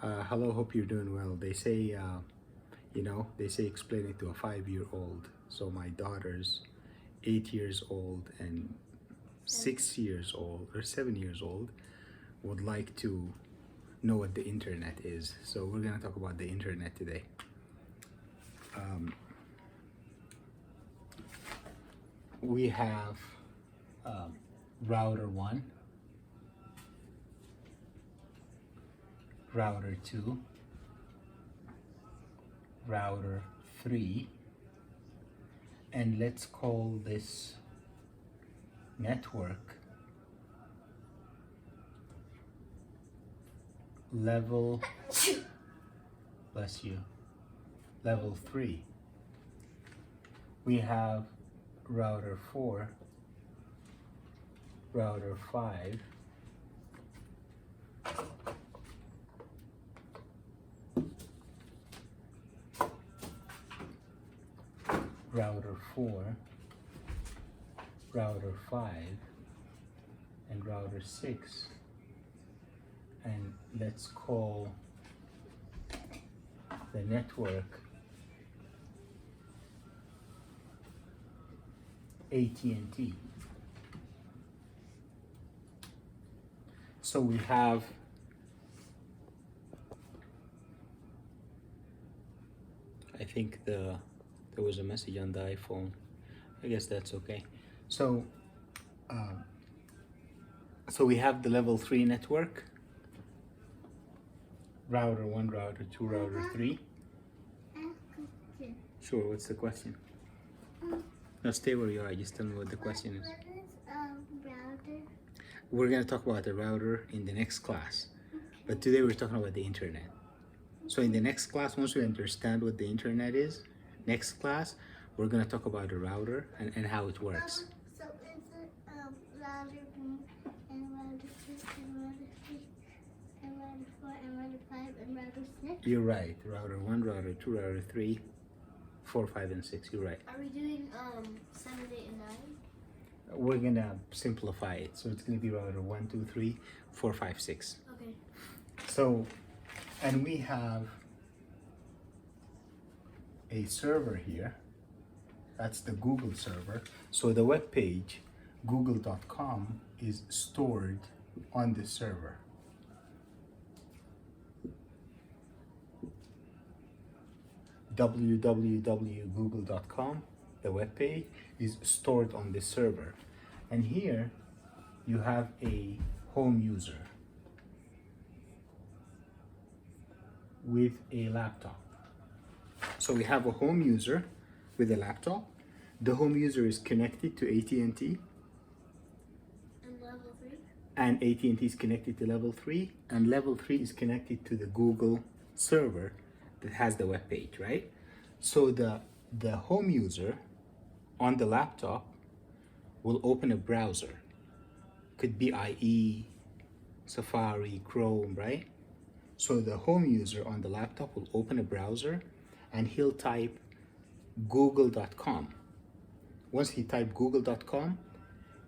Hello, hope you're doing well. They say, they say explain it to a 5-year-old. So my daughter's 8 years old and 6 years old or 7 years old would like to know what the internet is. So we're gonna talk about the internet today. We have router 1, router 2, router 3, and let's call this network level, bless you, level 3. We have router 4, router 5, router 4, router 5, and router 6. And let's call the network AT&T. So we have I think there was a message on the iPhone. I guess that's okay. So so we have the level 3 network, router 1, router 2, router 3. Sure, what's the question? No, stay where you are. Just tell me what the question is. What is router? We're going to talk about the router in the next class. But today we're talking about the internet. So in the next class, once we understand what the internet is, next class, we're going to talk about the router and how it works. So is it router 1 and router 2 and router 3 and router 4 and router 5 and router 6? You're right. Router 1, router 2, router 3, 4, 5, and 6. You're right. Are we doing 7, 8, and 9? We're going to simplify it. So it's going to be router 1, 2, 3, 4, 5, 6. Okay. So, and we have a server here. That's the Google server. So the web page, google.com, is stored on this server. www.google.com, the web page, is stored on this server. And here you have a home user with a laptop. So we have a home user with a laptop. The home user is connected to AT&T, And level 3? and AT&T is connected to level 3, and level 3 is connected to the Google server that has the web page, right? So the home user on the laptop will open a browser. Could be IE, Safari, Chrome, right? So the home user on the laptop will open a browser and he'll type google.com. Once he types google.com,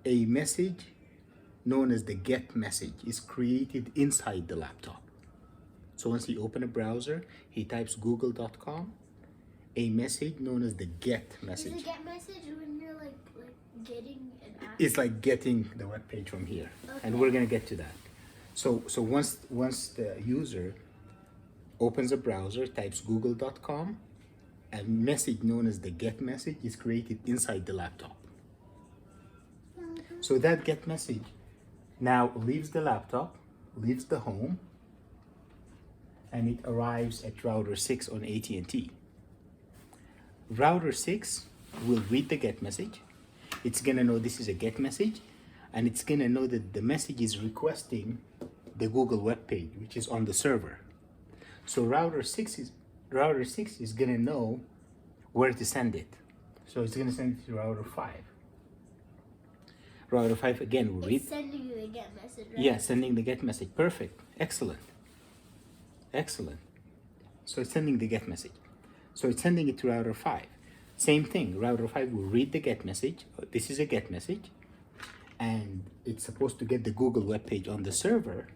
a message known as the get message is created inside the laptop. So once he opens a browser, he types google.com, a message known as the get message. Is the get message when you're like getting an app? It's like getting the web page from here. Okay. And we're gonna get to that. So once the user opens a browser, types google.com, a message known as the get message is created inside the laptop. So that get message now leaves the laptop, leaves the home, and it arrives at router 6 on AT&T. Router 6 will read the get message. It's gonna know this is a get message, and it's gonna know that the message is requesting the Google web page, which is on the server. So router 6 is gonna know where to send it. So it's gonna send it to router 5. Router 5 again will read. It's sending you the get message, right? Yeah, sending the get message. Perfect. Excellent. Excellent. So it's sending the get message. So it's sending it to router 5. Same thing. Router 5 will read the get message. This is a get message. And it's supposed to get the Google web page on the server.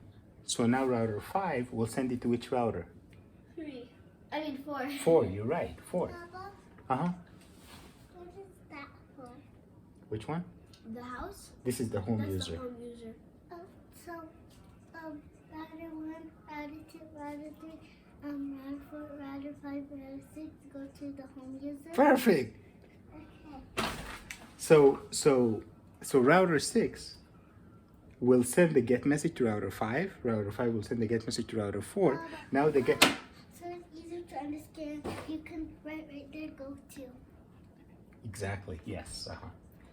So now router 5 will send it to which router? 4. 4, you're right, 4. Papa, Uh-huh. what is that for? Which one? The house? This is the home That's user. the home user. Oh, so, router 1, router 2, router 3, router 4, router 5, router 6 go to the home user? Perfect. Okay. So router 6 will send the get message to router 5. Router 5 will send the get message to router 4. Now the get... So it's easier to understand. You can write right there, go to. Exactly, yes. Uh-huh.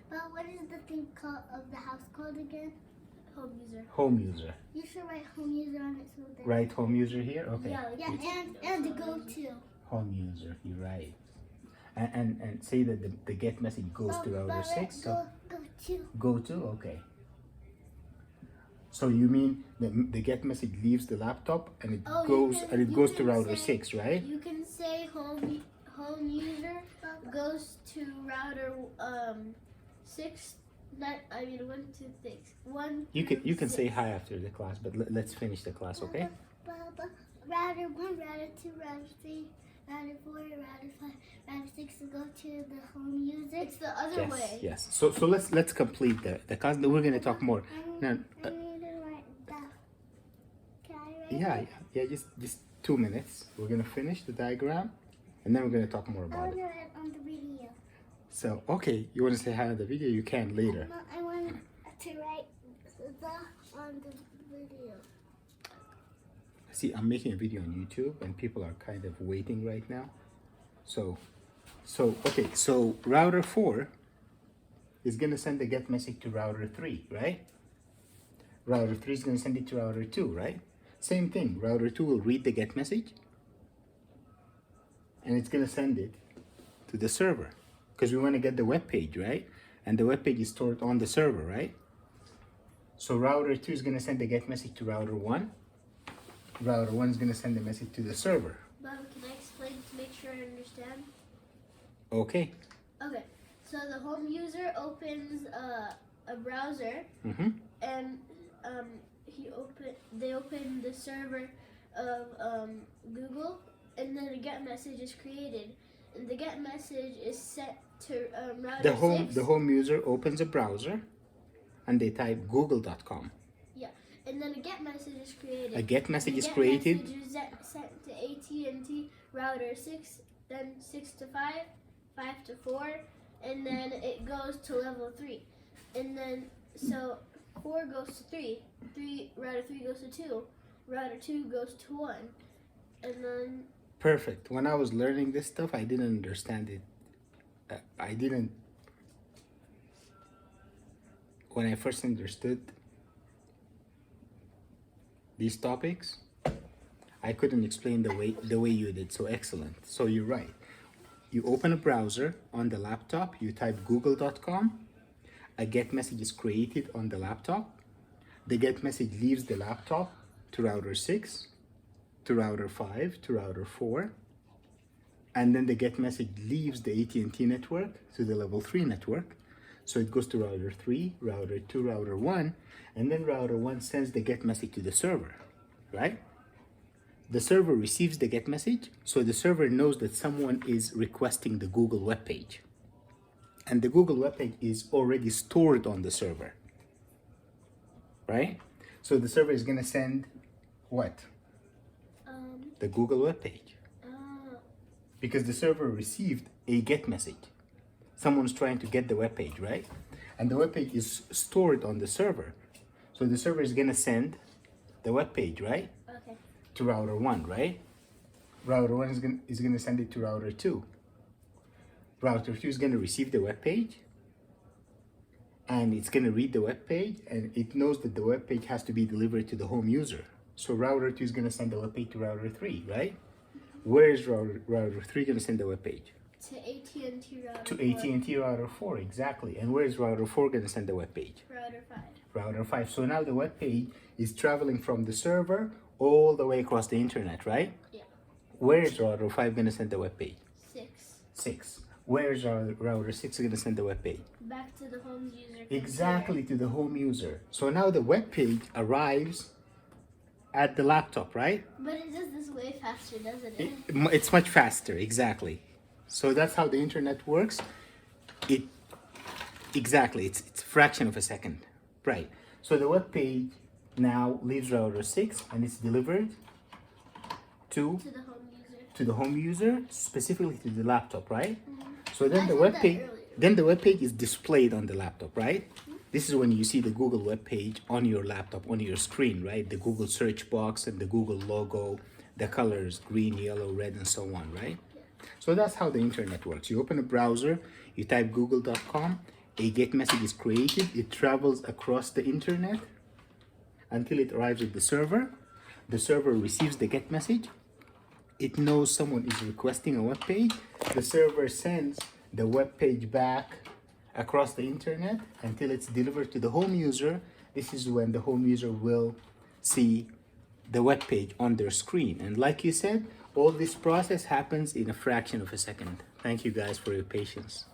But what is the thing called of the house called again? Home user. Home user. You should write home user on it so that. Right, home user here? Okay. Yeah, and the go to. Home user, you're right. And say that the get message goes to router 6. So Go to. go to, okay. So you mean the get message leaves the laptop and it goes to router 6, right? You can say home user goes to router 6. 1, 2, 6. 1. You can say hi after the class, but let's finish the class, okay? Router 1, router 2, router 3, router 4, router 5, router 6 to go to the home user. It's the other Yes, way. yes. So let's complete the class. We're gonna talk more. Now, I need to write that. Can I write yeah. Just 2 minutes. We're gonna finish the diagram, and then we're gonna talk more I about want it. to write on the video. So okay, you want to say hi on the video? You can later. No, I want to write the on the video. See, I'm making a video on YouTube, and people are kind of waiting right now. So okay. So router 4 is gonna send the get message to router 3, right? Router 3 is gonna send it to router 2, right? Same thing. Router 2 will read the get message, and it's gonna send it to the server because we want to get the web page, right? And the web page is stored on the server, right? So router 2 is gonna send the get message to router 1. Router 1 is gonna send the message to the server. Bob, can I explain to make sure I understand? Okay. Okay. So the home user opens a browser, Mm-hmm. and they open the server of Google, and then a get message is created, and the get message is sent to router 6. The home user opens a browser, and they type google.com. Yeah, and then a get message is created. A get message The is get created. message is sent to AT&T router 6, then 6 to 5, 5 to 4, and then it goes to level 3, and then so 4 goes to 3, router 3 goes to 2, router 2 goes to 1, and then Perfect. When I was learning this stuff, I didn't understand it. When I first understood these topics, I couldn't explain the way you did. So excellent. So you're right. You open a browser on the laptop, you type google.com, a get message is created on the laptop. The get message leaves the laptop to router 6, to router 5, to router 4, and then the get message leaves the AT&T network to the level 3 network. So it goes to router 3, router 2, router 1, and then router 1 sends the get message to the server, right? The server receives the get message, so the server knows that someone is requesting the Google web page. And the Google web page is already stored on the server, right? So the server is going to send what? The Google web page. Because the server received a get message. Someone's trying to get the web page, right? And the web page is stored on the server. So the server is going to send the web page, right? okay. To router 1, right? Router 1 is going to send it to router 2. Router 2 is going to receive the web page, and it's going to read the web page, and it knows that the web page has to be delivered to the home user. So router 2 is going to send the web page to router 3, right? Where is router 3 going to send the web page? To AT&T router To 4. AT&T router 4, exactly. And where is router 4 going to send the web page? Router 5. Router 5. So now the web page is traveling from the server all the way across the internet, right? Yeah. Where is router 5 going to send the web page? 6. 6. Where is router 6 going to send the web page? Back to the home user. Exactly, to the home user. So now the web page arrives at the laptop, right? But it does this way faster, doesn't it? It's much faster, exactly. So that's how the internet works. It exactly, it's a fraction of a second, right? So the web page now leaves router 6 and it's delivered to To the home user. to the home user, specifically to the laptop, right? So I then the said web that page, earlier. the web page is displayed on the laptop, right? This is when you see the Google web page on your laptop, on your screen, right? The Google search box and the Google logo, the colors green, yellow, red, and so on, right? So that's how the internet works. You open a browser, you type google.com, a GET message is created, it travels across the internet until it arrives at the server. The server receives the GET message. It knows someone is requesting a web page. The server sends the web page back across the internet until it's delivered to the home user. This is when the home user will see the web page on their screen. And like you said, all this process happens in a fraction of a second. Thank you guys for your patience.